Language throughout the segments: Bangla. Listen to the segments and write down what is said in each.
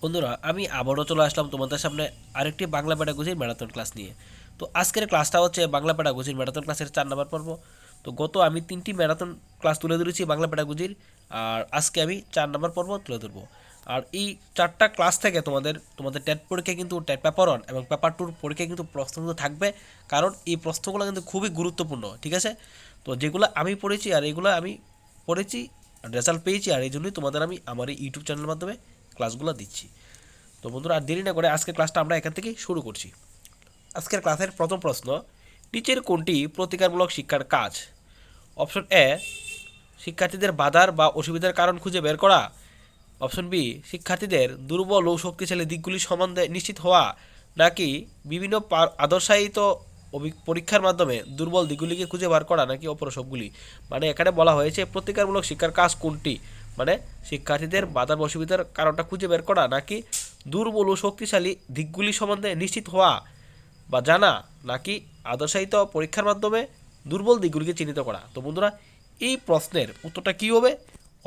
বন্ধুরা, আমি আবারও চলে আসলাম তোমাদের সামনে আরেকটি বাংলা প্যাডাগজির ম্যারাথন ক্লাস নিয়ে। তো আজকের ক্লাসটা হচ্ছে বাংলা প্যাডাগজির ম্যারাথন ক্লাসের 4 নম্বর পর্ব। তো গত আমি 3টি ম্যারাথন ক্লাস তুলে ধরেছি বাংলা প্যাডাগজির, আর আজকে আমি 4 নম্বর পর্ব তুলে ধরবো। আর এই 4টা ক্লাস থেকে তোমাদের টেট পরীক্ষায় কিন্তু টেট পেপার 1 এবং পেপার 2 পরীক্ষায় কিন্তু প্রশ্নগুলো থাকবে, কারণ এই প্রশ্নগুলো কিন্তু খুবই গুরুত্বপূর্ণ। ঠিক আছে, তো যেগুলো আমি পড়েছি আর এইগুলো আমি পড়েছি, রেজাল্ট পেয়েছি, আর এই জন্যই তোমাদের আমি আমার এই ইউটিউব চ্যানেলের মাধ্যমে ক্লাসগুলো দিচ্ছি। তো বন্ধুরা, আর দেরি না করে আজকের ক্লাসটা আমরা এখান থেকেই শুরু করছি। আজকের ক্লাসের প্রথম প্রশ্ন, নিচের কোনটি প্রতিকারমূলক শিক্ষার কাজ? অপশন এ, শিক্ষার্থীদের বাধার বা অসুবিধার কারণ খুঁজে বের করা। অপশন বি, শিক্ষার্থীদের দুর্বল ও শক্তিশালী দিকগুলি সম্বন্ধে নিশ্চিত হওয়া, নাকি বিভিন্ন আদর্শায়িত পরীক্ষার মাধ্যমে দুর্বল দিকগুলিকে খুঁজে বার করা, নাকি অপর সবগুলি। মানে এখানে বলা হয়েছে প্রতিকারমূলক শিক্ষার কাজ কোনটি, মানে শিক্ষার্থীদের বাধার অসুবিধার কারণটা খুঁজে বের করা, নাকি দুর্বল ও শক্তিশালী দিকগুলি সম্বন্ধে নিশ্চিত হওয়া বা জানা, নাকি আদর্শায়িত পরীক্ষার মাধ্যমে দুর্বল দিকগুলিকে চিহ্নিত করা। তো বন্ধুরা, এই প্রশ্নের উত্তরটা কী হবে?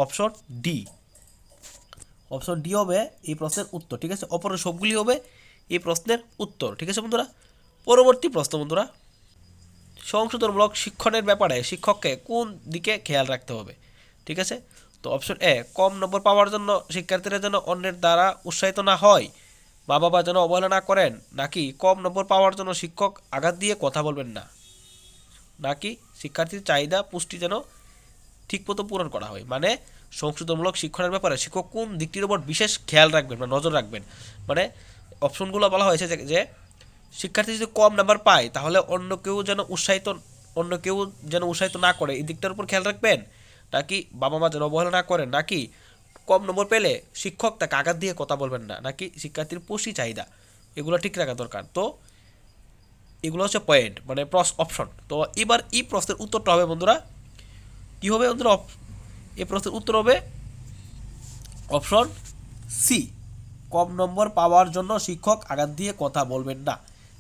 Option D. অপশন ডি হবে এই প্রশ্নের উত্তর। ঠিক আছে, অপরের সবগুলি হবে এই প্রশ্নের উত্তর। ঠিক আছে বন্ধুরা, পরবর্তী প্রশ্ন বন্ধুরা, সংশোধনমূলক শিক্ষণের ব্যাপারে শিক্ষককে কোন দিকে খেয়াল রাখতে হবে? ঠিক আছে, তো অপশন এ, কম নম্বর পাওয়ার জন্য শিক্ষার্থীরা যেন অন্যের দ্বারা উৎসাহিত না হয়, মা বাবা যেন অবহেলা না করেন, নাকি কম নম্বর পাওয়ার জন্য শিক্ষক আঘাত দিয়ে কথা বলবেন না, নাকি শিক্ষার্থীর চাহিদা পুষ্টি যেন ঠিকমতো পূরণ করা হয়। মানে সংশোধনমূলক শিক্ষণের ব্যাপারে শিক্ষক কোন দিকটির উপর বিশেষ খেয়াল রাখবেন বা নজর রাখবেন। মানে অপশনগুলো বলা হয়েছে যে শিক্ষার্থী যদি কম নাম্বার পায় তাহলে অন্য কেউ যেন উৎসাহিত না করে, এই দিকটার উপর খেয়াল রাখবেন, নাকি বাবা মা যেন অবহেলা না করেন, নাকি কম নম্বর পেলে শিক্ষক তাকে আঘাত দিয়ে কথা বলবেন না, নাকি শিক্ষার্থীর পুষ্টি চাহিদা, এগুলো ঠিক রাখা দরকার। তো এগুলো হচ্ছে পয়েন্ট, মানে অপশন। তো এবার এই প্রশ্নের উত্তরটা হবে বন্ধুরা, কী হবে বন্ধুরা? এই প্রশ্নের উত্তর হবে অপশন সি, কম নম্বর পাওয়ার জন্য শিক্ষক আঘাত দিয়ে কথা বলবেন না।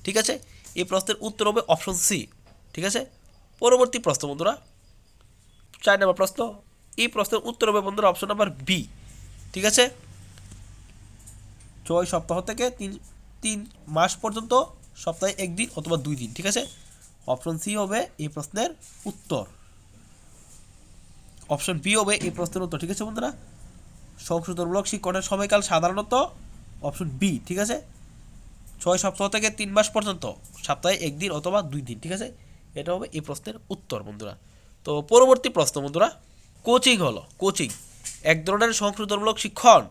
ঠিক আছে, এই প্রশ্নের উত্তর হবে অপশন সি। ঠিক আছে, পরবর্তী প্রশ্ন বন্ধুরা, 4 নম্বর প্রশ্ন, এই প্রশ্নের উত্তর হবে বন্ধুরা অপশন নাম্বার বি। ঠিক আছে, 6 সপ্তাহ থেকে 3 মাস পর্যন্ত, সপ্তাহে 1 দিন অথবা 2 দিন। ঠিক আছে, অপশন সি হবে এই প্রশ্নের উত্তর। অপশন বি হবে এই প্রশ্নের উত্তর। ঠিক আছে বন্ধুরা, সংশোধনমূলক শিক্ষণের সময়কাল সাধারণত অপশন বি। ঠিক আছে, 6 সপ্তাহ থেকে 3 মাস পর্যন্ত, সপ্তাহে 1 দিন অথবা 2 দিন। ঠিক আছে, এটা হবে এই প্রশ্নের উত্তর বন্ধুরা। তো পরবর্তী প্রশ্ন বন্ধুরা, কোচিং এক ধরনের সংশোধনমূলক শিক্ষণ,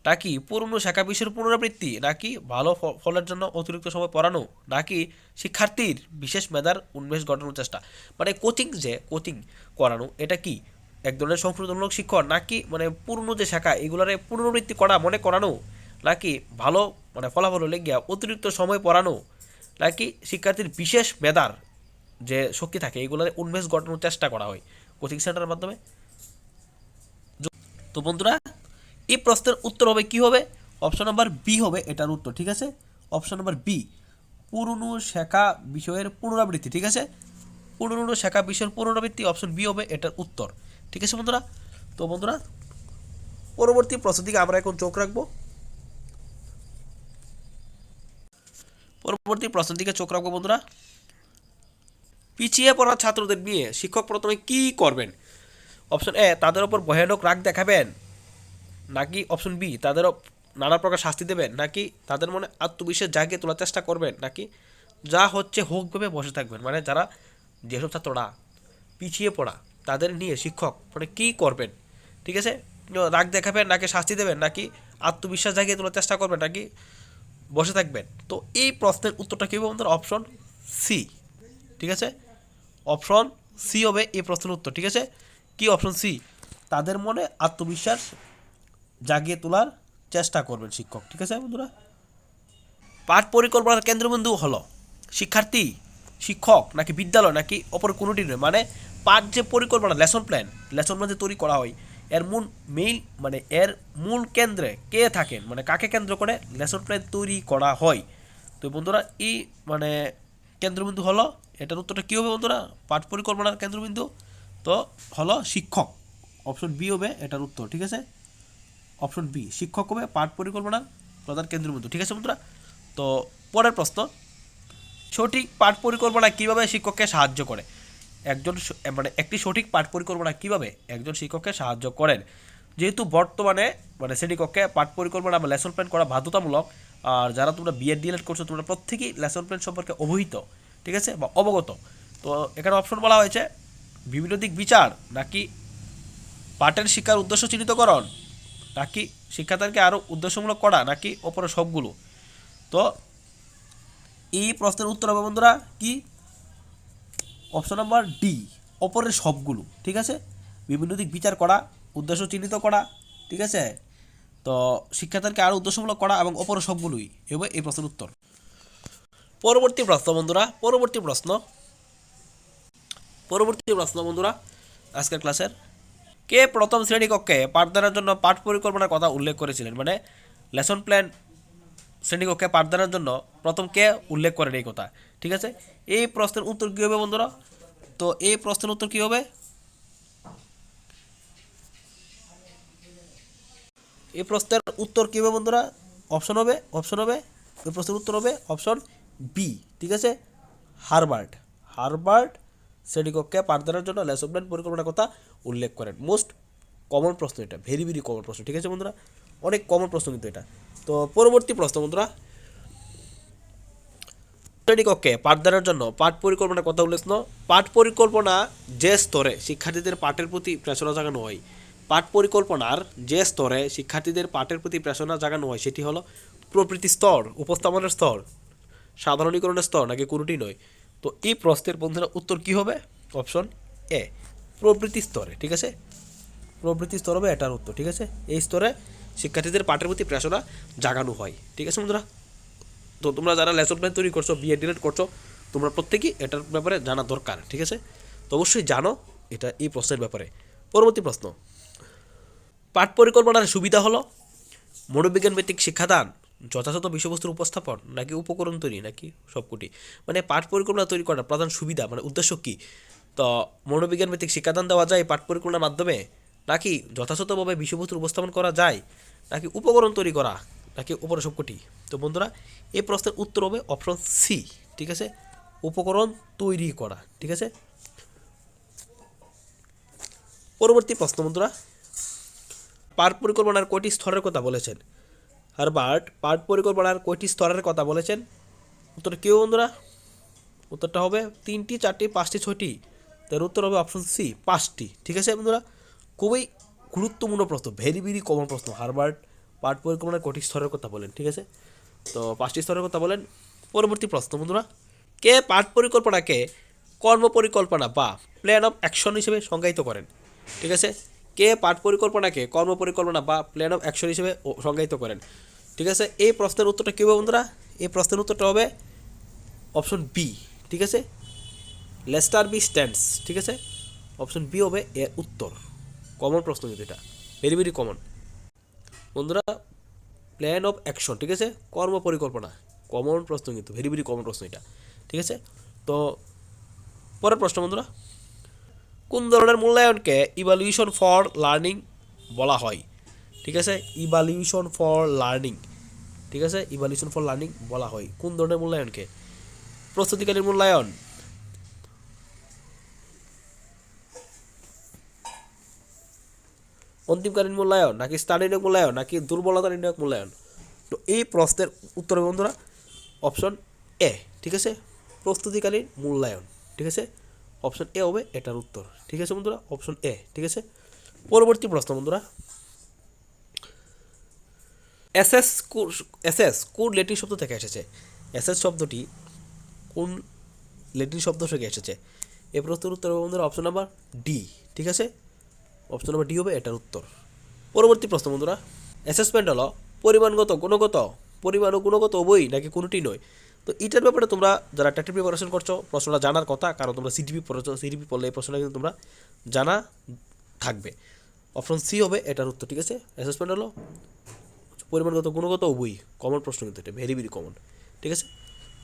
নাকি পুরনো শাখা বিষয়ের পুনরাবৃত্তি, নাকি ভালো ফলের জন্য অতিরিক্ত সময় পড়ানো, নাকি শিক্ষার্থীর বিশেষ মেধার উন্মেষ ঘটানোর চেষ্টা। মানে কোচিং করানো, এটা কি এক ধরনের সংশোধনমূলক শিক্ষণ, নাকি মানে পুরনো যে শাখা এগুলারে পুনরাবৃত্তি করা মনে করানো, নাকি ভালো মানে ফলাফল হলে গিয়া অতিরিক্ত সময় পড়ানো, নাকি শিক্ষার্থীর বিশেষ মেধার যে শক্তি থাকে এগুলোর উন্মেষ ঘটানোর চেষ্টা করা হয় কোচিং সেন্টারের মাধ্যমে। তো বন্ধুরা, এই প্রশ্নের উত্তর হবে কি হবে? অপশন নাম্বার বি হবে এটার উত্তর। ঠিক আছে, অপশন নাম্বার বি, পুরনো শেখা বিষয়ের পুনরাবৃত্তি। ঠিক আছে, পুরনো শেখা বিষয়ের পুনরাবৃত্তি, অপশন বি হবে এটার উত্তর। ঠিক আছে বন্ধুরা, তো বন্ধুরা পরবর্তী প্রশ্ন দিকে আমরা এখন চোখ রাখবো। পরবর্তী প্রশ্নের দিকে চোখ রাখবো বন্ধুরা, পিছিয়ে পড়া ছাত্রদের নিয়ে শিক্ষক প্রথমে কি করবেন? অপশন এ, তাদের ওপর ভয়ানক রাগ দেখাবেন, নাকি অপশন বি, তাদের নানা প্রকার শাস্তি দেবেন, নাকি তাদের মনে আত্মবিশ্বাস জাগিয়ে তোলার চেষ্টা করবেন, নাকি যা হচ্ছে হোক ভেবে বসে থাকবেন। মানে যারা যেসব ছাত্ররা পিছিয়ে পড়া তাদের নিয়ে শিক্ষক মানে কী করবেন? ঠিক আছে, রাগ দেখাবেন, নাকি শাস্তি দেবেন, নাকি আত্মবিশ্বাস জাগিয়ে তোলার চেষ্টা করবেন, নাকি বসে থাকবেন। তো এই প্রশ্নের উত্তরটা কী হবে আমাদের? Option C. ঠিক আছে, অপশন সি হবে এই প্রশ্নের উত্তর। ঠিক আছে, কি অপশন সি, তাদের মনে আত্মবিশ্বাস জাগিয়ে তোলার চেষ্টা করবেন শিক্ষক। ঠিক আছে বন্ধুরা, পাঠ পরিকল্পনার কেন্দ্রবিন্দু হলো শিক্ষার্থী, শিক্ষক, নাকি বিদ্যালয়, নাকি অপর কোনোটি নয়। মানে পাঠ যে পরিকল্পনা, লেসন প্ল্যান যে তৈরি করা হয় এর মূল কেন্দ্রে কে থাকেন, মানে কাকে কেন্দ্র করে লেসন প্ল্যান তৈরি করা হয়। তো বন্ধুরা, এই মানে কেন্দ্রবিন্দু হলো, এটার উত্তরটা কী হবে বন্ধুরা? পাঠ পরিকল্পনার কেন্দ্রবিন্দু তো হলো শিক্ষক। অপশন বি হবে এটার উত্তর। ঠিক আছে, অপশন বি, শিক্ষক হবে পাঠ পরিকল্পনার প্রধান কেন্দ্রের মধ্যে, ঠিক আছে বন্ধুরা। তো পরের প্রশ্ন, সঠিক পাঠ পরিকল্পনা কিভাবে শিক্ষককে সাহায্য করে? মানে একটি সঠিক পাঠ পরিকল্পনা কিভাবে একজন শিক্ষককে সাহায্য করেন? যেহেতু বর্তমানে মানে শ্রেণীকক্ষে পাঠ পরিকল্পনা বা লেসন প্ল্যান করা বাধ্যতামূলক, আর যারা তোমরা বিএড ডিএলএড করছো তোমরা প্রত্যেকেই লেসন প্ল্যান সম্পর্কে অবহিত, ঠিক আছে, বা অবগত। তো এখানে অপশন বলা হয়েছে বিভিন্ন দিক বিচার, নাকি পাঠের শিক্ষার উদ্দেশ্য চিহ্নিতকরণ, নাকি শিক্ষার্থীকে আরও উদ্দেশ্যমূলক করা, নাকি ওপরে সবগুলো। তো এই প্রশ্নের উত্তর হবে বন্ধুরা কি? অপশন নাম্বার ডি, ওপরের সবগুলো, ঠিক আছে। বিভিন্ন দিক বিচার করা, উদ্দেশ্য চিহ্নিত করা, ঠিক আছে, তো শিক্ষার্থীকে আরও উদ্দেশ্যমূলক করা এবং অপরের সবগুলোই হবে এই প্রশ্নের উত্তর। পরবর্তী প্রশ্ন বন্ধুরা, পরবর্তী প্রশ্ন বন্ধুরা আজকের ক্লাসের, কে প্রথম শ্রেণীকক্ষে পাঠদানের জন্য পাঠ পরিকল্পনার কথা উল্লেখ করেছিলেন? মানে লেসন প্ল্যান শ্রেণীকক্ষে পাঠদানের জন্য প্রথম কে উল্লেখ করেন এই কথা, ঠিক আছে। এই প্রশ্নের উত্তর কী হবে বন্ধুরা? তো এই প্রশ্নের উত্তর কী হবে? এই প্রশ্নের উত্তর কী হবে বন্ধুরা? অপশন হবে এই প্রশ্নের উত্তর হবে অপশন বি, ঠিক আছে, হারবার্ট শ্রেণীকক্ষে পাঠদানের জন্য লেসন প্ল্যান পরিকল্পনার কথা উল্লেখ করেন। মোস্ট কমন প্রশ্ন এটা, ভেরি কমন প্রশ্ন, ঠিক আছে বন্ধুরা, অনেক কমন প্রশ্ন কিন্তু এটা। তো পরবর্তী প্রশ্ন বন্ধুরা, শ্রেণীকক্ষে পাঠদানের জন্য পাঠ পরিকল্পনার কথা উল্লেখ। পাঠ পরিকল্পনা যে স্তরে শিক্ষার্থীদের পাঠের প্রতি প্রেরণা জাগানো হয়, পাঠ পরিকল্পনার যে স্তরে শিক্ষার্থীদের পাঠের প্রতি প্রেরণা জাগানো হয় সেটি হলো প্রবৃত্তি স্তর, উপস্থাপনের স্তর, সাধারণীকরণের স্তর, নাকি কোনোটি নয়। তো এই প্রশ্নের বন্ধুরা উত্তর কি হবে? অপশন এ, প্রবৃত্তি স্তরে, ঠিক আছে, প্রবৃত্তি স্তর হবে এটার উত্তর, ঠিক আছে। এই স্তরে শিক্ষার্থীদের পাঠের প্রতি প্রেরণা জাগানো হয়, ঠিক আছে বন্ধুরা। তো তোমরা যারা লেসন প্ল্যান তৈরি করছো, বিএড ডিএলএড করছো, তোমরা প্রত্যেকেই এটার ব্যাপারে জানা দরকার, ঠিক আছে। তো অবশ্যই জানো এটা এই প্রশ্নের ব্যাপারে। পরবর্তী প্রশ্ন, পাঠ পরিকল্পনার সুবিধা হলো মনোবিজ্ঞান ভিত্তিক শিক্ষাদান, যথাযথ বিষয়বস্তুর উপস্থাপন, নাকি উপকরণ তৈরি, নাকি সবকটি। মানে পাঠ পরিকল্পনা তৈরি করার প্রধান সুবিধা মানে উদ্দেশ্য কী? তো মনোবিজ্ঞান ভিত্তিক শিক্ষাদান দেওয়া যায় পাঠ পরিকল্পনার মাধ্যমে, নাকি যথাযথভাবে বিষয়বস্তুর উপস্থাপন করা যায়, নাকি উপকরণ তৈরি করা, নাকি উপরে সবকটি। তো বন্ধুরা এই প্রশ্নের উত্তর হবে অপশন সি, ঠিক আছে, উপকরণ তৈরি করা, ঠিক আছে। পরবর্তী প্রশ্ন বন্ধুরা, পাঠ পরিকল্পনার কয়টি স্তরের কথা বলেছেন? হারবার্ট পাঠ পরিকল্পনার কয়টি স্তরের কথা বলেছেন? উত্তরটা কেউ বন্ধুরা? উত্তরটা হবে 3টি, 4টি, 5টি, 6টি। তার উত্তর হবে অপশন সি, 5টি, ঠিক আছে বন্ধুরা। খুবই গুরুত্বপূর্ণ প্রশ্ন, ভেরি কমন প্রশ্ন। হারবার্ট পাঠ পরিকল্পনার কয়টি স্তরের কথা বলেন, ঠিক আছে, তো 5টি স্তরের কথা বলেন। পরবর্তী প্রশ্ন বন্ধুরা, কে পাঠ পরিকল্পনাকে কর্মপরিকল্পনা বা প্ল্যান অফ অ্যাকশন হিসেবে সংজ্ঞায়িত করেন? ঠিক আছে, কে পাঠ পরিকল্পনাকে কর্মপরিকল্পনা বা প্ল্যান অফ অ্যাকশন হিসেবে সংজ্ঞায়িত করেন? ঠিক আছে, এই প্রশ্নের উত্তরটা কী হবে বন্ধুরা? এই প্রশ্নের উত্তরটা হবে অপশন বি, ঠিক আছে, লেস্টার বি স্ট্যান্ডস, ঠিক আছে, অপশন বি হবে এর উত্তর। কমন প্রশ্ন কিন্তু এটা, ভেরি কমন বন্ধুরা। প্ল্যান অফ অ্যাকশন, ঠিক আছে, কর্মপরিকল্পনা, কমন প্রশ্ন কিন্তু, ভেরি কমন প্রশ্ন এটা, ঠিক আছে। তো পরের প্রশ্ন বন্ধুরা, কোন ধরনের মূল্যায়নকে ইভ্যালুয়েশন ফর লার্নিং বলা হয়? ঠিক আছে, ইভ্যালুয়েশন ফর লার্নিং, ঠিক আছে, ইভ্যালুয়েশন ফর লার্নিং বলা হয় কোন ধরনের মূল্যায়নকে? প্রস্তুতিকালীন মূল্যায়ন, অন্তিমকালীন মূল্যায়ন, নাকি স্টাডি নিয়োগ মূল্যায়ন, নাকি দুর্বলতা নির্ণায়ক মূল্যায়ন? তো এই প্রশ্নের উত্তর বন্ধুরা অপশন এ, ঠিক আছে, প্রস্তুতিকালীন মূল্যায়ন, ঠিক আছে, অপশন এ হবে এটার উত্তর, ঠিক আছে বন্ধুরা, অপশন এ, ঠিক আছে। পরবর্তী প্রশ্ন বন্ধুরা, এসএস কোন ল্যাটিন শব্দ থেকে এসেছে? এসএস শব্দটি কোন ল্যাটিন শব্দ থেকে এসেছে? এই প্রশ্নের উত্তর হবে বন্ধুরা অপশন নাম্বার ডি, ঠিক আছে, অপশন নাম্বার ডি হবে এটার উত্তর। পরবর্তী প্রশ্ন বন্ধুরা, অ্যাসেসমেন্ট হলো পরিমাণগত, পরিমাণ ও গুণগত উভয়ই, নাকি কোনোটি নয়? তো এটার ব্যাপারে তোমরা যারা টেট প্রিপারেশন করছো প্রশ্নটা জানার কথা, কারণ তোমরা সিডিপি পড়েছো, সিডিপি পড়লে এই প্রশ্নটা কিন্তু তোমরা জানা থাকবে। অপশন সি হবে এটার উত্তর, ঠিক আছে, অ্যাসেসমেন্ট হলো পরিমাণগত, গুণগত উভয়ই, কমন প্রশ্ন কিন্তু এটা, ভেরি কমন, ঠিক আছে।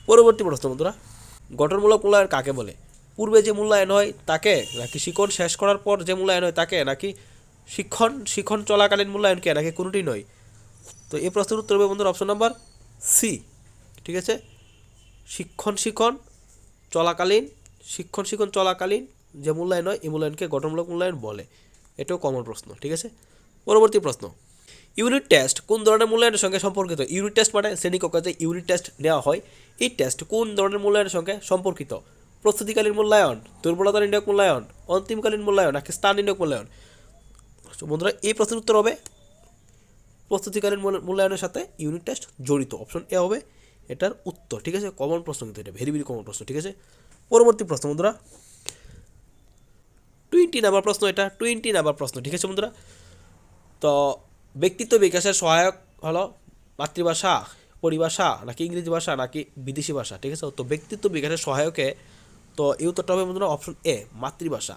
পরবর্তী প্রশ্ন বন্ধুরা, গঠনমূলক মূল্যায়ন কাকে বলে? পূর্বে যে মূল্যায়ন হয় তাকে, নাকি শিক্ষণ শেষ করার পর যে মূল্যায়ন হয় তাকে, নাকি শিক্ষণ চলাকালীন মূল্যায়নকে, নাকি কোনোটি নয়? তো এই প্রশ্নের উত্তর হবে বন্ধুরা অপশন নাম্বার সি। ঠিক আছে, শিক্ষণ চলাকালীন যে মূল্যায়ন হয় এই মূল্যায়নকে গঠনমূলক মূল্যায়ন বলে। এটাও কমন প্রশ্ন। ঠিক আছে, পরবর্তী প্রশ্ন, ইউনিট টেস্ট কোন ধরনের মূল্যায়নের সঙ্গে সম্পর্কিত? ইউনিট টেস্ট মানে শ্রেণীকক্ষে যে ইউনিট টেস্ট নেওয়া হয়, এই টেস্ট কোন ধরনের মূল্যায়নের সঙ্গে সম্পর্কিত? প্রস্তুতিকালীন মূল্যায়ন, দুর্বলতা নির্ণায়ক মূল্যায়ন, অন্তিমকালীন মূল্যায়ন নাকি স্থান নির্ণায়ক মূল্যায়ন? বন্ধুরা এই প্রশ্নের উত্তর হবে প্রস্তুতিকালীন মূল্যায়নের সাথে ইউনিট টেস্ট জড়িত। অপশন এ হবে এটার উত্তর। ঠিক আছে, কমন প্রশ্ন কিন্তু এটা ভেরি কমন প্রশ্ন। ঠিক আছে, পরবর্তী প্রশ্ন বন্ধুরা 20 নাম্বার প্রশ্ন, এটা 20 নাম্বার প্রশ্ন। ঠিক আছে বন্ধুরা, তো ব্যক্তিত্ব বিকাশের সহায়ক হলো মাতৃভাষা, পরিভাষা নাকি ইংরেজি ভাষা নাকি বিদেশি ভাষা? ঠিক আছে, তো ব্যক্তিত্ব বিকাশের সহায়কে তো এই উত্তরটা হবে বন্ধুরা অপশন এ মাতৃভাষা।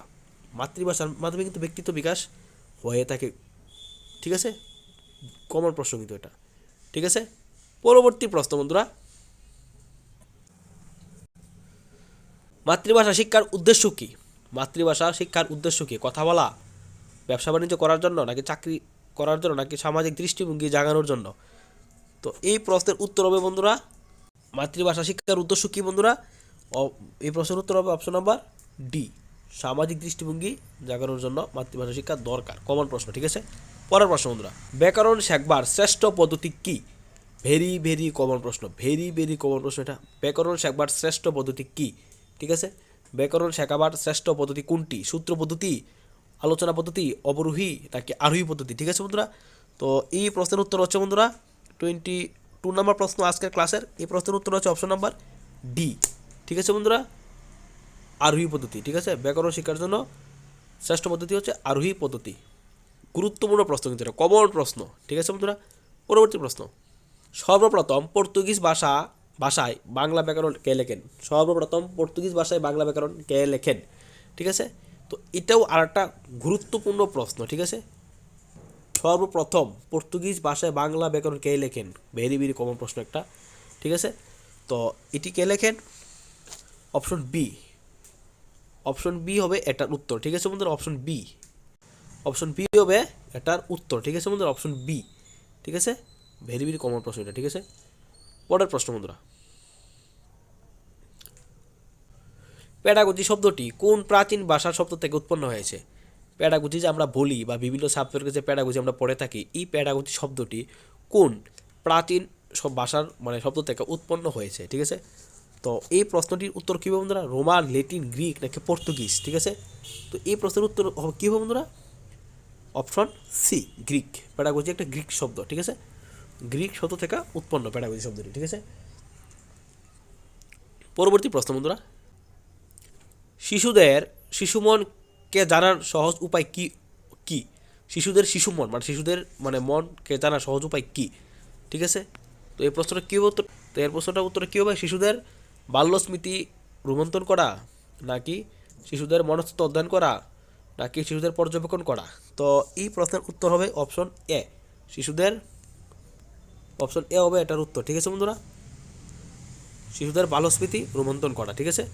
মাতৃভাষার মাধ্যমে কিন্তু ব্যক্তিত্ব বিকাশ হয়ে থাকে। ঠিক আছে, কমন প্রশ্ন কিন্তু এটা। ঠিক আছে, পরবর্তী প্রশ্ন বন্ধুরা, মাতৃভাষা শিক্ষার উদ্দেশ্য কী? মাতৃভাষা শিক্ষার উদ্দেশ্য কী? কথা বলা, ব্যবসা বাণিজ্য করার জন্য নাকি চাকরি করার জন্য নাকি সামাজিক দৃষ্টিভঙ্গি জাগানোর জন্য? তো এই প্রশ্নের উত্তর হবে বন্ধুরা মাতৃভাষা শিক্ষার উদ্দেশ্য কী বন্ধুরা? এই প্রশ্নের উত্তর হবে অপশন নাম্বার ডি, সামাজিক দৃষ্টিভঙ্গি জাগানোর জন্য মাতৃভাষা শিক্ষা দরকার। কমন প্রশ্ন। ঠিক আছে, পরের প্রশ্ন বন্ধুরা, ব্যাকরণ শেখবার শ্রেষ্ঠ পদ্ধতি কী? ভেরি কমন প্রশ্ন, ভেরি কমন প্রশ্ন এটা। ব্যাকরণ শেখবার শ্রেষ্ঠ পদ্ধতি কী? ঠিক আছে, ব্যাকরণ শেখাবার শ্রেষ্ঠ পদ্ধতি কোনটি? সূত্র পদ্ধতি, আলোচনা পদ্ধতি, অবরোহী নাকি আরোহী পদ্ধতি? ঠিক আছে বন্ধুরা, তো এই প্রশ্নের উত্তর হচ্ছে বন্ধুরা 22 নাম্বার প্রশ্ন আজকের ক্লাসের। এই প্রশ্নের উত্তর হচ্ছে অপশন নাম্বার ডি। ঠিক আছে বন্ধুরা, আরোহী পদ্ধতি। ঠিক আছে, ব্যাকরণ শিক্ষার জন্য শ্রেষ্ঠ পদ্ধতি হচ্ছে আরোহী পদ্ধতি। গুরুত্বপূর্ণ প্রশ্ন কিন্তু এটা, কমন প্রশ্ন। ঠিক আছে বন্ধুরা, পরবর্তী প্রশ্ন, সর্বপ্রথম পর্তুগিজ ভাষায় বাংলা ব্যাকরণ কে লেখেন? সর্বপ্রথম পর্তুগিজ ভাষায় বাংলা ব্যাকরণ কে লেখেন? ঠিক আছে, তো এটাও আর একটা গুরুত্বপূর্ণ প্রশ্ন। ঠিক আছে, সর্বপ্রথম পর্তুগিজ ভাষায় বাংলা ব্যাকরণ কে লেখেন? ভেরি কমন প্রশ্ন একটা। ঠিক আছে, তো এটি কে লেখেন? অপশন বি হবে এটার উত্তর। ঠিক আছে বন্ধুরা, অপশন বি হবে এটার উত্তর। ঠিক আছে বন্ধুরা, অপশন বি। ঠিক আছে, ভেরি কমন প্রশ্ন এটা। ঠিক আছে, পরের প্রশ্ন বন্ধুরা, প্যাডাগজি শব্দটি কোন প্রাচীন ভাষার শব্দ থেকে উৎপন্ন হয়েছে? প্যাডাগজি যে আমরা বলি বা বিভিন্ন সাবজেক্টে যে প্যাডাগজি আমরা পড়ে থাকি, এই প্যাডাগজি শব্দটি কোন প্রাচীন সব ভাষার শব্দ থেকে উৎপন্ন হয়েছে? ঠিক আছে, তো এই প্রশ্নটির উত্তর কী হবে বন্ধুরা? রোমান, ল্যাটিন, গ্রিক নাকি পর্তুগিজ? ঠিক আছে, তো এই প্রশ্নের উত্তর কী হবে বন্ধুরা? Option C Greek. প্যাডাগজি একটা গ্রিক শব্দ। ঠিক আছে, গ্রিক শব্দ থেকে উৎপন্ন প্যাডাগজি শব্দটি। ঠিক আছে, পরবর্তী প্রশ্ন বন্ধুরা, শিশুমনকে জানার সহজ উপায় কি? শিশুদের মনকে জানার সহজ উপায় কি? ঠিক আছে, তো এই প্রশ্নটা কী হবে উত্তর? তো এর প্রশ্নটার উত্তর কী হবে? শিশুদের বাল্যস্মৃতি রোমন্থন করা নাকি শিশুদের মনস্তত্ত্ব অধ্যয়ন করা নাকি শিশুদের পর্যবেক্ষণ করা? তো এই প্রশ্নের উত্তর হবে অপশন এ, অপশন এ হবে এটার উত্তর। ঠিক আছে বন্ধুরা, শিশুদের বাল্যস্মৃতি রোমন্থন করা। ঠিক আছে,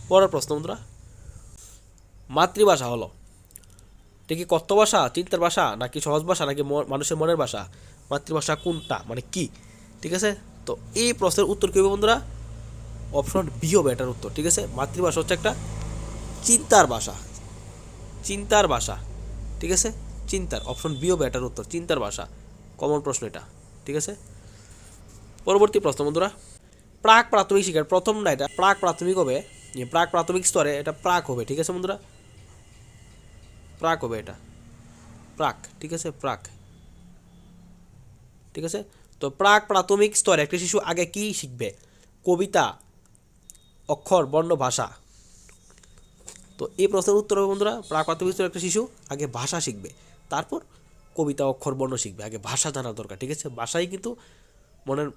পরের প্রশ্ন বন্ধুরা, মাতৃভাষা হলো এটা কি কথ্য ভাষা, চিন্তার ভাষা নাকি সহজ ভাষা নাকি মানুষের মনের ভাষা? মাতৃভাষা কোনটা কি? ঠিক আছে, তো এই প্রশ্নের উত্তর কী হবে বন্ধুরা? অপশন বি হবে এটার উত্তর। ঠিক আছে, মাতৃভাষা হচ্ছে একটা চিন্তার ভাষা। ঠিক আছে, অপশন বি হবে এটার উত্তর, চিন্তার ভাষা। কমন প্রশ্ন এটা। ঠিক আছে, পরবর্তী প্রশ্ন বন্ধুরা, প্রাক প্রাথমিক শিক্ষার প্রথম না, এটা প্রাক প্রাথমিক হবে, প্রাক প্রাথমিক স্তরে এটা প্রাক হবে। ঠিক আছে বন্ধুরা, প্রাক হবে এটা, প্রাক। ঠিক আছে, প্রাক। ঠিক আছে, তো প্রাক প্রাথমিক স্তরে একটা শিশু আগে কি শিখবে? কবিতা, অক্ষর, বর্ণ, ভাষা। তো এই প্রশ্নের উত্তর হবে বন্ধুরা, প্রাক প্রাথমিক স্তরে একটা শিশু আগে ভাষা শিখবে, তারপর কবিতা, অক্ষর, বর্ণ শিখবে। আগে ভাষা জানা দরকার। ঠিক আছে, ভাষাই কিন্তু মনের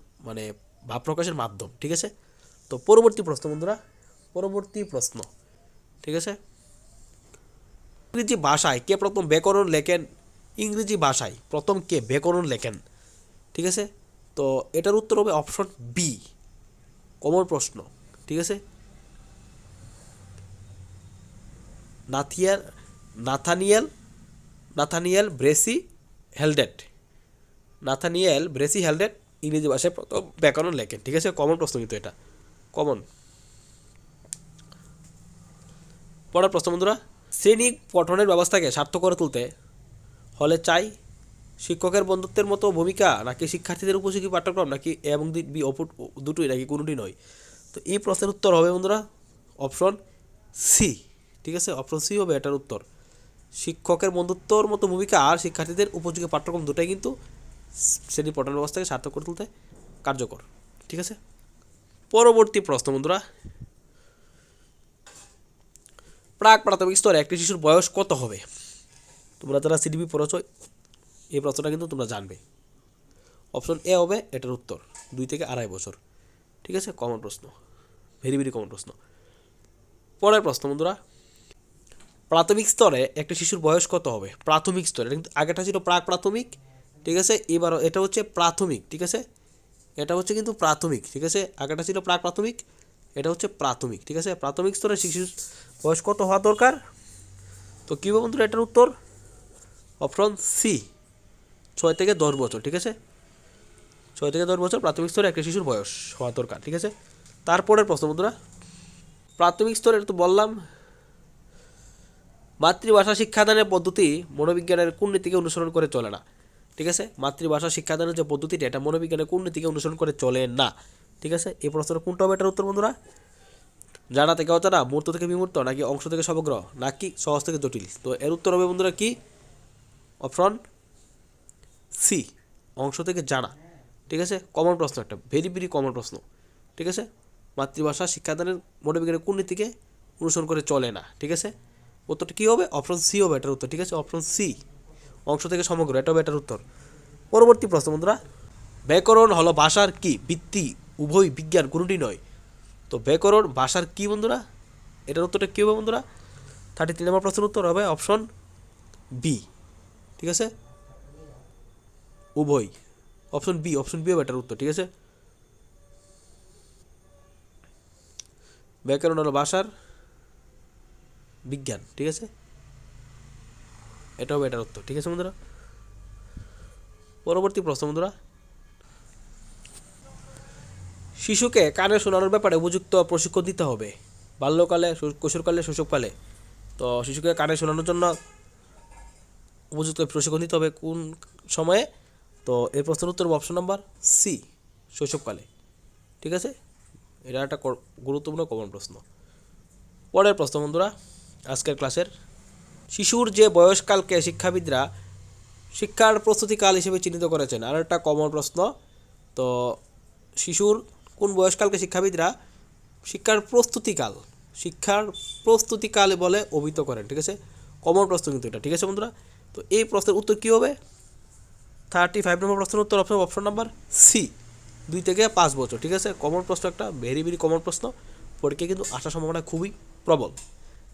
ভাব প্রকাশের মাধ্যম। ঠিক আছে, তো পরবর্তী প্রশ্ন বন্ধুরা, ঠিক আছে, ইংরেজি ভাষায় কে প্রথম ব্যাকরণ লেখেন? ইংরেজি ভাষায় প্রথম কে ব্যাকরণ লেখেন? ঠিক আছে, তো এটার উত্তর হবে অপশন বি, কমন প্রশ্ন। ঠিক আছে, নাথানিয়েল ব্রেসি হেলডেট। নাথানিয়েল ব্রেসি হেলডেন ইংরেজি ভাষায় প্রথম ব্যাকরণ লেখেন। ঠিক আছে, কমন প্রশ্ন কিন্তু এটা কমন। পরের প্রশ্ন বন্ধুরা, শ্রেণী পঠনের ব্যবস্থাকে সার্থক করে তুলতে হলে চাই শিক্ষকের বন্ধুত্বের মতো ভূমিকা, নাকি শিক্ষার্থীদের উপযোগী পাঠ্যক্রম, নাকি এ এবং বি দুটোই, নাকি কোনোটি নয়? তো এই প্রশ্নের উত্তর হবে বন্ধুরা অপশন সি। ঠিক আছে, অপশন সি হবে এটার উত্তর। শিক্ষকের বন্ধুত্বর মতো ভূমিকা আর শিক্ষার্থীদের উপযোগী পাঠ্যক্রম দুটাই কিন্তু শ্রেণী পঠন ব্যবস্থাকে সার্থক করে তুলতে কার্যকর। ঠিক আছে, পরবর্তী প্রশ্ন বন্ধুরা, প্রাক প্রাথমিক স্তরে একটি শিশুর বয়স কত হবে? তোমরা যারা সিডিপি পড়েছ এই প্রশ্নটা কিন্তু তোমরা জানবে। অপশন এ হবে এটার উত্তর 2 থেকে 2.5 বছর। ঠিক আছে, কমন প্রশ্ন, ভেরি ভেরি কমন প্রশ্ন। পরের প্রশ্ন বন্ধুরা, প্রাথমিক স্তরে একটা শিশুর বয়স কত হবে? প্রাথমিক স্তরে, কিন্তু আগেটা ছিল প্রাক প্রাথমিক। ঠিক আছে, এবার এটা হচ্ছে প্রাথমিক। ঠিক আছে, এটা হচ্ছে কিন্তু প্রাথমিক। ঠিক আছে, আগেটা ছিল প্রাক প্রাথমিক, এটা হচ্ছে প্রাথমিক। ঠিক আছে, প্রাথমিক স্তরে শিশুর বয়স কত হওয়া দরকার? তো কী হবে বন্ধুরা এটার উত্তর? অপশন সি, 6 থেকে 10 বছর। ঠিক আছে, 6 থেকে 10 বছর প্রাথমিক স্তরে একটা শিশুর বয়স হওয়া দরকার। ঠিক আছে, তারপরের প্রশ্ন বন্ধুরা, প্রাথমিক স্তরে তো বললাম মাতৃভাষা শিক্ষাদানের পদ্ধতি মনোবিজ্ঞানের কোন নীতিকে অনুসরণ করে চলে না? ঠিক আছে, মাতৃভাষা শিক্ষাদানের যে পদ্ধতিটা এটা মনোবিজ্ঞানের কোন নীতিকে অনুসরণ করে চলে না? ঠিক আছে, এই প্রশ্নের কোনটা হবে এটার উত্তর বন্ধুরা? জানা থেকে অজানা, মূর্ত থেকে বিমূর্ত, নাকি অংশ থেকে সমগ্র, নাকি সহজ থেকে জটিল? তো এর উত্তর হবে বন্ধুরা কি? অপশন সি, অংশ থেকে জানা। ঠিক আছে, কমন প্রশ্ন, একটা ভেরি ভেরি কমন প্রশ্ন। ঠিক আছে, মাতৃভাষা শিক্ষাদানের মনোবিজ্ঞানের কোন নীতিকে অনুসরণ করে চলে না? ঠিক আছে, উত্তরটা কী হবে? অপশন সি হবে এটার উত্তর। ঠিক আছে, অপশন সি, অংশ থেকে সমগ্র, এটা হবে এটার উত্তর। পরবর্তী প্রশ্ন বন্ধুরা, ব্যাকরণ হলো ভাষার কি ভিত্তি, উভয় বিজ্ঞান কোনোটি নয়? তো ব্যাকরণ ভাষার কি বন্ধুরা? এটার উত্তরটা কী হবে বন্ধুরা? 33 নম্বর প্রশ্নের উত্তর হবে অপশন বি। ঠিক আছে, উভয়, অপশন বি, অপশন বি হবে এটার উত্তর। ঠিক আছে, ব্যাকরণ হলো ভাষার বিজ্ঞান। ঠিক আছে, এটা হবে এটার উত্তর। ঠিক আছে বন্ধুরা, পরবর্তী প্রশ্ন বন্ধুরা, শিশুকে কানে শোনানোর ব্যাপারে উপযুক্ত প্রশিক্ষণ দিতে হবে বাল্যকালে, কৈশোরকালে, শৈশবকালে। তো শিশুকে কানে শোনানোর জন্য উপযুক্ত প্রশিক্ষণ দিতে হবে কোন সময়ে? তো এই প্রশ্নের উত্তর অপশন নাম্বার সি, শৈশবকালে। ঠিক আছে, এটা একটা গুরুত্বপূর্ণ কমন প্রশ্ন। পরের প্রশ্ন বন্ধুরা, আজকের ক্লাসের, শিশুর যে বয়সকালকে শিক্ষাবিদরা শিক্ষার প্রস্তুতিকাল হিসেবে চিহ্নিত করেছেন, আর একটা কমন প্রশ্ন। তো শিশুর কোন বয়সকালকে শিক্ষাবিদরা শিক্ষার প্রস্তুতিকাল বলে অভিহিত করেন? ঠিক আছে, কমন প্রশ্ন কিন্তু এটা। ঠিক আছে বন্ধুরা, তো এই প্রশ্নের উত্তর কী হবে? 35 নম্বর প্রশ্নের উত্তর অপশন নাম্বার সি, 2 থেকে 5 বছর। ঠিক আছে, কমন প্রশ্ন, একটা ভেরি ভেরি কমন প্রশ্ন, পরীক্ষায় কিন্তু আসার সম্ভাবনা খুবই প্রবল।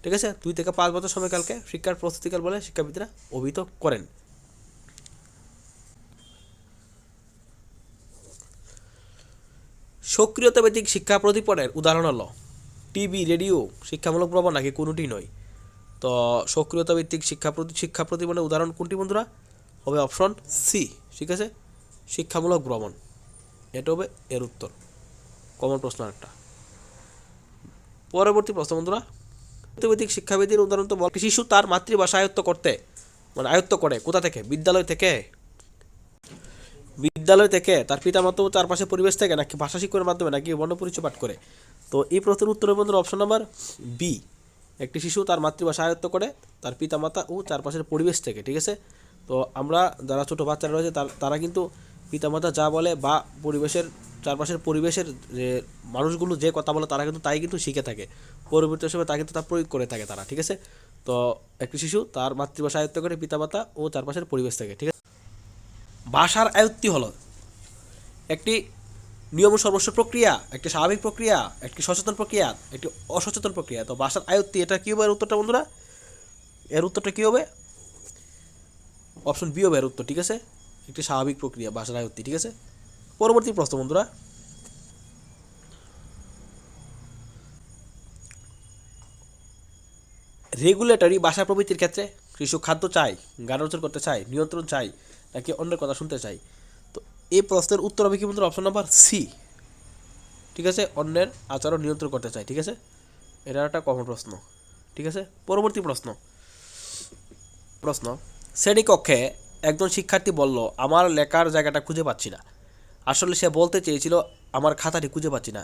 ঠিক আছে, 2 থেকে 5 বছর সময়কালকে শিক্ষার প্রস্তুতিকাল বলে শিক্ষাবিদরা অভিহিত করেন। সক্রিয়তা ভিত্তিক শিক্ষা প্রদীপনের উদাহরণ হলো টিভি, রেডিও, শিক্ষামূলক ভ্রমণ, নাকি কোনোটি নয়? তো সক্রিয়তা ভিত্তিক শিক্ষা প্রদীপনের উদাহরণ কোনটি বন্ধুরা? হবে অপশন সি। ঠিক আছে, শিক্ষামূলক ভ্রমণ, এটা হবে এর উত্তর। কমন প্রশ্ন একটা। পরবর্তী প্রশ্ন বন্ধুরা, ভিত্তিক শিক্ষাবিধির উদাহরণ তো বল, শিশু তার মাতৃভাষা আয়ত্ত করে কোথা থেকে? বিদ্যালয় থেকে, তার পিতামাতা ও চারপাশের পরিবেশ থেকে, নাকি ভাষা শিক্ষণের মাধ্যমে, নাকি বর্ণপরিচয় পাঠ করে? তো এই প্রশ্নের উত্তর বন্ধুরা অপশন নাম্বার বি, একটি শিশু তার মাতৃভাষা আয়ত্ত করে তার পিতামাতা ও চারপাশের পরিবেশ থেকে। ঠিক আছে, তো আমরা যারা ছোটো বাচ্চারা রয়েছে তারা কিন্তু পিতামাতা যা বলে বা চারপাশের পরিবেশের যে মানুষগুলো যে কথা বলে তারা কিন্তু তাই কিন্তু শিখে থাকে, পরবর্তী সময় তা কিন্তু তা প্রয়োগ করে থাকে তারা। ঠিক আছে, তো একটি শিশু তার মাতৃভাষা আয়ত্ত করে পিতামাতা ও চারপাশের পরিবেশ থেকে। ঠিক আছে, ভাষার আয়ত্তি হলো একটি নিয়ম সর্বস্ব প্রক্রিয়া, একটি স্বাভাবিক প্রক্রিয়া, একটি সচেতন প্রক্রিয়া, একটি অসচেতন প্রক্রিয়া। তো ভাষার আয়ত্তি এটা কী হবে এর উত্তরটা বন্ধুরা? এর উত্তরটা কী হবে? অপশন বি হবে এর উত্তর। ঠিক আছে, একটি স্বাভাবিক প্রক্রিয়া, ভাষার আয়ত্তি। ঠিক আছে, পরবর্তী প্রশ্ন বন্ধুরা, রেগুলেটরি ভাষা প্রবৃত্তির ক্ষেত্রে শিশু খাদ্য চাই, গান রচনা করতে চাই, নিয়ন্ত্রণ চাই, নাকি অন্যের কথা শুনতে চাই? এই প্রশ্নের উত্তর হবে কি বন্ধুরা? Option number C. ঠিক আছে, অন্যের আচরণ নিয়ন্ত্রণ করতে চাই। ঠিক আছে, এটা একটা কমন প্রশ্ন। ঠিক আছে, পরবর্তী প্রশ্ন শ্রেণীকক্ষে একজন শিক্ষার্থী বলল, আমার লেখার জায়গাটা খুঁজে পাচ্ছি না। আসলে সে বলতে চেয়েছিল, আমার খাতাটি খুঁজে পাচ্ছি না।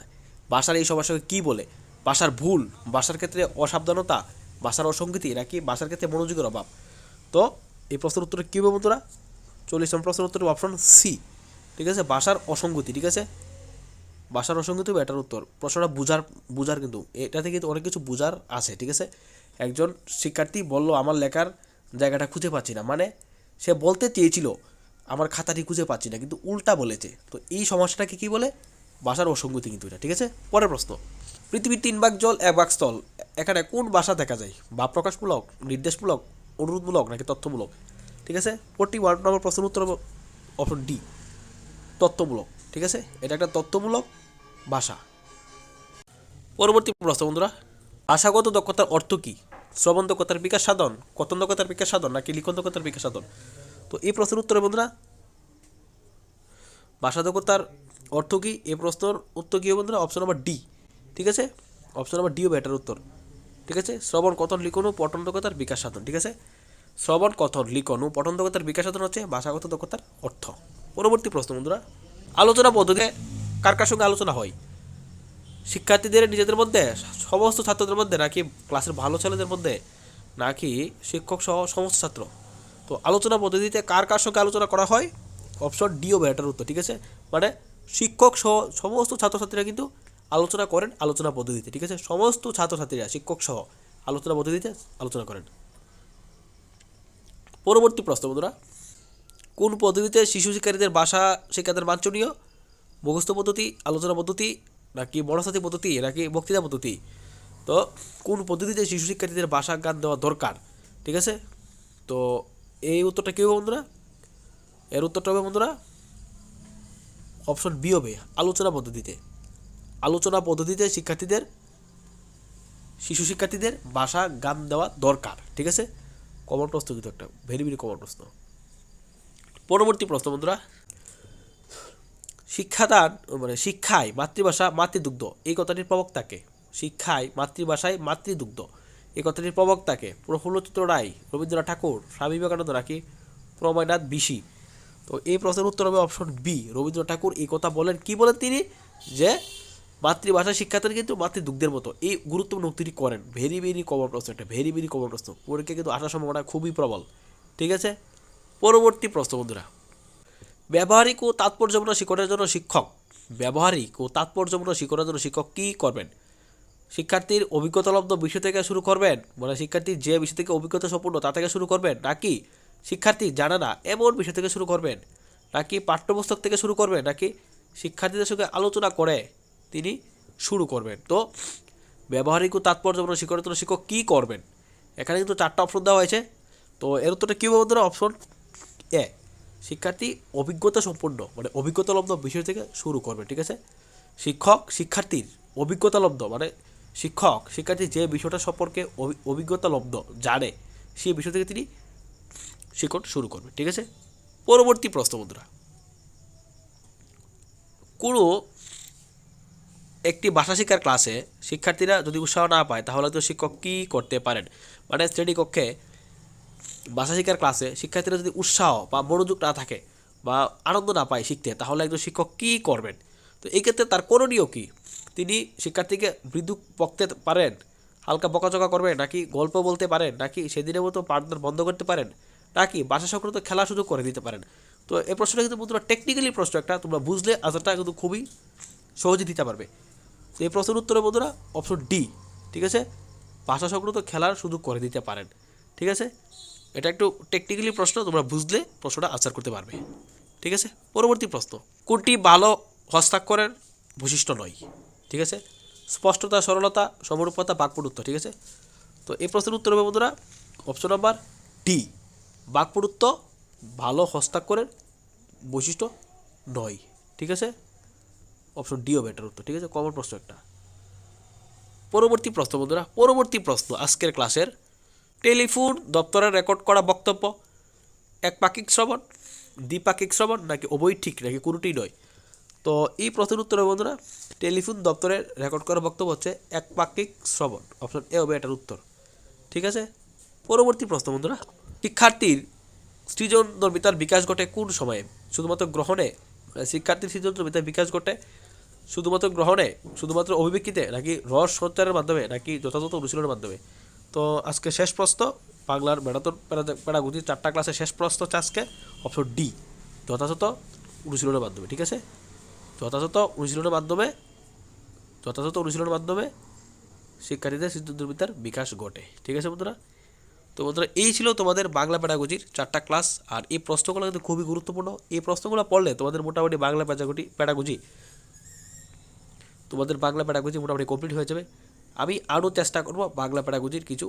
ভাষার এই সমস্যাকে কী বলে? ভাষার ভুল, ভাষার ক্ষেত্রে অসাবধানতা, ভাষার অসঙ্গতি, নাকি ভাষার ক্ষেত্রে মনোযোগের অভাব? তো এই প্রশ্নের উত্তর কী হবে বন্ধুরা? 40 নম্বর প্রশ্নের উত্তর অপশন সি। ঠিক আছে, ভাষার অসঙ্গতি। ঠিক আছে, ভাষার অসঙ্গতি হবে এটার উত্তর। প্রশ্নটা বুঝার কিন্তু এটাতে কিন্তু অনেক কিছু বুঝার আছে। ঠিক আছে, একজন শিক্ষার্থী বলল, আমার লেখার জায়গাটা খুঁজে পাচ্ছি না, মানে সে বলতে চেয়েছিল আমার খাতাটি খুঁজে পাচ্ছি না, কিন্তু উল্টা বলেছে। তো এই সমস্যাটাকে কী বলে? ভাষার অসঙ্গতি কিন্তু এটা। ঠিক আছে, পরের প্রশ্ন, পৃথিবীর 3 ভাগ জল 1 ভাগ স্থল, এখানে কোন ভাষা দেখা যায়? ভাব প্রকাশমূলক, নির্দেশমূলক, অনুরোধমূলক, নাকি তথ্যমূলক? ঠিক আছে, 41 নম্বর প্রশ্নের উত্তর হবে অপশন ডি, তথ্যমূলক। ঠিক আছে, এটা একটা তথ্যমূলক ভাষা। পরবর্তী প্রশ্ন বন্ধুরা, ভাষাগত দক্ষতার অর্থ কী? শ্রবণ দক্ষতার বিকাশ সাধন, কথন দক্ষতার বিকাশ সাধন, নাকি লিখন দক্ষতার বিকাশ সাধন? তো এই প্রশ্নের উত্তরে বন্ধুরা, ভাষা দক্ষতার অর্থ কী? এই প্রশ্নের উত্তর কী হবে বন্ধুরা? Option number D. ঠিক আছে, অপশন নাম্বার ডি হবে এটার উত্তর। ঠিক আছে, শ্রবণ, কথন, লিখন ও পঠন দক্ষতার বিকাশ সাধন। ঠিক আছে, শ্রবণ, কথন, লিখন ও পঠন দক্ষতার বিকাশ সাধন হচ্ছে ভাষাগত দক্ষতার অর্থ। পরবর্তী প্রশ্ন বন্ধুরা, আলোচনা পদ্ধতিতে কার কার সঙ্গে আলোচনা হয়? শিক্ষার্থীদের নিজেদের মধ্যে, সমস্ত ছাত্রদের মধ্যে, নাকি ক্লাসের ভালো ছেলেদের মধ্যে, নাকি শিক্ষক সহ সমস্ত ছাত্র? তো আলোচনা পদ্ধতিতে কার কার সঙ্গে আলোচনা করা হয়? অপশন ডি হবে এটার উত্তর। ঠিক আছে, মানে শিক্ষক সহ সমস্ত ছাত্রছাত্রীরা কিন্তু আলোচনা করেন আলোচনা পদ্ধতিতে। ঠিক আছে, সমস্ত ছাত্রছাত্রীরা শিক্ষক সহ আলোচনা পদ্ধতিতে আলোচনা করেন। পরবর্তী প্রশ্ন বন্ধুরা, কোন পদ্ধতিতে শিশু শিক্ষার্থীদের ভাষা শিক্ষাদের বাঞ্ছনীয়? মুখস্থ পদ্ধতি, আলোচনা পদ্ধতি, নাকি মনস্তাত্ত্বিক পদ্ধতি, নাকি বক্তৃতা পদ্ধতি? তো কোন পদ্ধতিতে শিশু শিক্ষার্থীদের ভাষা জ্ঞান দেওয়া দরকার? ঠিক আছে, তো এই উত্তরটা কী হবে বন্ধুরা? এর উত্তরটা হবে বন্ধুরা অপশন বি হবে, আলোচনা পদ্ধতিতে। আলোচনা পদ্ধতিতে শিশু শিক্ষার্থীদের ভাষা জ্ঞান দেওয়া দরকার। ঠিক আছে, কমন প্রশ্ন কিন্তু একটা ভেরি ভেরি কমন প্রশ্ন। পরবর্তী প্রশ্ন বন্ধুরা, শিক্ষাদান মানে শিক্ষায় মাতৃভাষা মাতৃদুগ্ধ, এই কথাটির প্রবক্তাকে? শিক্ষায় মাতৃভাষায় মাতৃদুগ্ধ, এই কথাটির প্রবক্তাকে? প্রফুল্লচন্দ্র রায়, রবীন্দ্রনাথ ঠাকুর, স্বামী বিবেকানন্দ, নাকি প্রময়নাথ বিশি? তো এই প্রশ্নের উত্তর হবে অপশন বি, রবীন্দ্রনাথ ঠাকুর। এই কথা বলেন, কি বলেন তিনি? যে মাতৃভাষা শিক্ষার্থী কিন্তু মাতৃদুগ্ধের মতো, এই গুরুত্বপূর্ণ উক্তিটি করেন। ভেরি ভেরি কমন প্রশ্ন, একটা ভেরি ভেরি কমন প্রশ্ন, পরীক্ষা কিন্তু আসার সম্ভাবনা খুবই প্রবল। ঠিক আছে, পরবর্তী প্রশ্ন বন্ধুরা, ব্যবহারিক ও তাৎপর্যপূর্ণ শিক্ষণের জন্য শিক্ষক কী করবেন? শিক্ষার্থীর অভিজ্ঞতালব্ধ বিষয় থেকে শুরু করবেন, মানে শিক্ষার্থীর যে বিষয় থেকে অভিজ্ঞতা সম্পূর্ণ তা থেকে শুরু করবেন, নাকি শিক্ষার্থী জানে না এমন বিষয় থেকে শুরু করবেন, নাকি পাঠ্যপুস্তক থেকে শুরু করবেন, নাকি শিক্ষার্থীদের সঙ্গে আলোচনা করে তিনি শুরু করবেন? তো ব্যবহারিক ও তাৎপর্যপূর্ণ শিক্ষণের জন্য শিক্ষক কী করবেন? এখানে কিন্তু 4টা অপশন দেওয়া হয়েছে। তো এর উত্তরটা কী হবে বন্ধুরা? অপশন এ, শিক্ষার্থী অভিজ্ঞতা সম্পন্ন মানে অভিজ্ঞতালব্ধ বিষয় থেকে শুরু করবে। ঠিক আছে, শিক্ষক শিক্ষার্থীর অভিজ্ঞতালব্ধ মানে শিক্ষার্থী যে বিষয়টা সম্পর্কে অভিজ্ঞতালব্ধ জানে, সেই বিষয় থেকে তিনি শিক্ষণ শুরু করবে। ঠিক আছে, পরবর্তী প্রশ্ন বন্ধুরা, কোনো একটি ভাষা শিক্ষার ক্লাসে শিক্ষার্থীরা যদি উৎসাহ না পায়, তাহলে তো শিক্ষক কী করতে পারেন? মানে শ্রেণীকক্ষে ভাষা শিক্ষার ক্লাসে শিক্ষার্থীরা যদি উৎসাহ বা মনোযোগ না থাকে বা আনন্দ না পায় শিখতে, তাহলে একজন শিক্ষক কী করবেন? তো এই ক্ষেত্রে তার করণীয় কী? তিনি শিক্ষার্থীকে মৃদু বকতে পারেন, হালকা বকাঝকা করবেন, নাকি গল্প বলতে পারেন, নাকি সেদিনের মতো পাঠদান বন্ধ করতে পারেন, নাকি ভাষা সংক্রান্ত খেলা সুযোগ করে দিতে পারেন? তো এই প্রশ্নটা কিন্তু বন্ধুরা টেকনিক্যালি প্রশ্ন একটা, তোমরা বুঝলে আনসারটা কিন্তু খুবই সহজে দিতে পারবে। তো এই প্রশ্নের উত্তরে বন্ধুরা অপশন ডি। ঠিক আছে, ভাষা সংক্রান্ত খেলার সুযোগ করে দিতে পারেন। ঠিক আছে, এটা একটু টেকনিক্যালি প্রশ্ন, তোমরা বুঝলে প্রশ্নটা আনসার করতে পারবে। ঠিক আছে, পরবর্তী প্রশ্ন, কোনটি ভালো হস্তাক্ষরের বৈশিষ্ট্য নয়? ঠিক আছে, স্পষ্টতা, সরলতা, সমরূপতা, বাক্পটুত্ব। ঠিক আছে, তো এই প্রশ্নের উত্তর হবে বন্ধুরা অপশন নাম্বার ডি, বাক্পটুত্ব ভালো হস্তাক্ষরের বৈশিষ্ট্য নয়। ঠিক আছে, অপশন ডি হবে এটার উত্তর। ঠিক আছে, কমন প্রশ্ন একটা। পরবর্তী প্রশ্ন বন্ধুরা, আজকের ক্লাসের, টেলিফোন দপ্তরে রেকর্ড করা বক্তব্য একপাক্ষিক শ্রবণ, দ্বিপাক্ষিক শ্রবণ নাকি উভয় ঠিক নাকি কোনোটিই নয়? তো এই প্রশ্নের উত্তরে বন্ধুরা টেলিফোন দপ্তরে রেকর্ড করা বক্তব্য হচ্ছে একপাক্ষিক শ্রবণ, অপশন এ হবে এটার উত্তর। ঠিক আছে, পরবর্তী প্রশ্ন বন্ধুরা, শিক্ষার্থীর সৃজনধর্মিতার বিকাশ ঘটে কোন সময়ে? শুধুমাত্র গ্রহণে, শিক্ষার্থীর সৃজনধর্মিতার বিকাশ ঘটে শুধুমাত্র গ্রহণে, শুধুমাত্র অভিব্যক্তিতে, নাকি রস সঞ্চারের মাধ্যমে, নাকি যথাযথ অনুশীলনের মাধ্যমে? তো আজকে শেষ প্রশ্ন, বাংলার ম্যারাথন প্যাডাগোজি 4টা ক্লাসের শেষ প্রশ্ন হচ্ছে আজকে অপশন ডি, যথাযথ অনুশীলনের মাধ্যমে। ঠিক আছে, যথাযথ অনুশীলনের মাধ্যমে, যথাযথ অনুশীলনের মাধ্যমে শিক্ষার্থীদের সৃজনধর্মিতার বিকাশ ঘটে। ঠিক আছে বন্ধুরা, তো বন্ধুরা এই ছিল তোমাদের বাংলা প্যাডাগোজির 4টা ক্লাস। আর এই প্রশ্নগুলো কিন্তু খুবই গুরুত্বপূর্ণ। এই প্রশ্নগুলো পড়লে তোমাদের মোটামুটি বাংলা প্যাডাগোজি মোটামুটি কমপ্লিট হয়ে যাবে। আমি আরও চেষ্টা করব বাংলা প্যাডাগোজির কিছু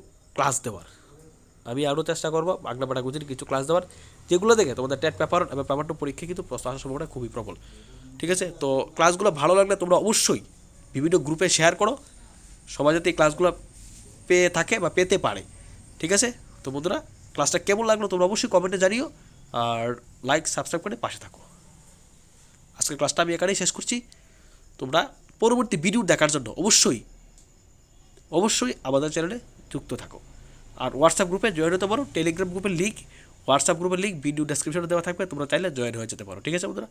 ক্লাস দেওয়ার, যেগুলো দেখে তোমাদের টেট পেপার এবং পেপার টু পরীক্ষা কিন্তু প্রশ্ন আসার সম্ভাবনা খুবই প্রবল। ঠিক আছে, তো ক্লাসগুলো ভালো লাগলে তোমরা অবশ্যই বিভিন্ন গ্রুপে শেয়ার করো, সবাই যাতে এই ক্লাসগুলো পেয়ে থাকে বা পেতে পারে। ঠিক আছে, তো বন্ধুরা ক্লাসটা কেমন লাগলো তোমরা অবশ্যই কমেন্টে জানিও, আর লাইক সাবস্ক্রাইব করে পাশে থাকো। আজকের ক্লাসটা আমি এখানেই শেষ করছি। তোমরা পরবর্তী ভিডিও দেখার জন্য অবশ্যই আমাদের চ্যানেলে যুক্ত থাকো। আর হোয়াটসঅ্যাপ গ্রুপে জয়েন হতে পারো, টেলিগ্রাম গ্রুপের লিঙ্ক, হোয়াটসঅ্যাপ গ্রুপের লিঙ্ক ভিডিও ডেসক্রিপশনে দেওয়া থাকবে, তোমরা চাইলে জয়েন হয়ে যেতে পারো। ঠিক আছে বন্ধুরা।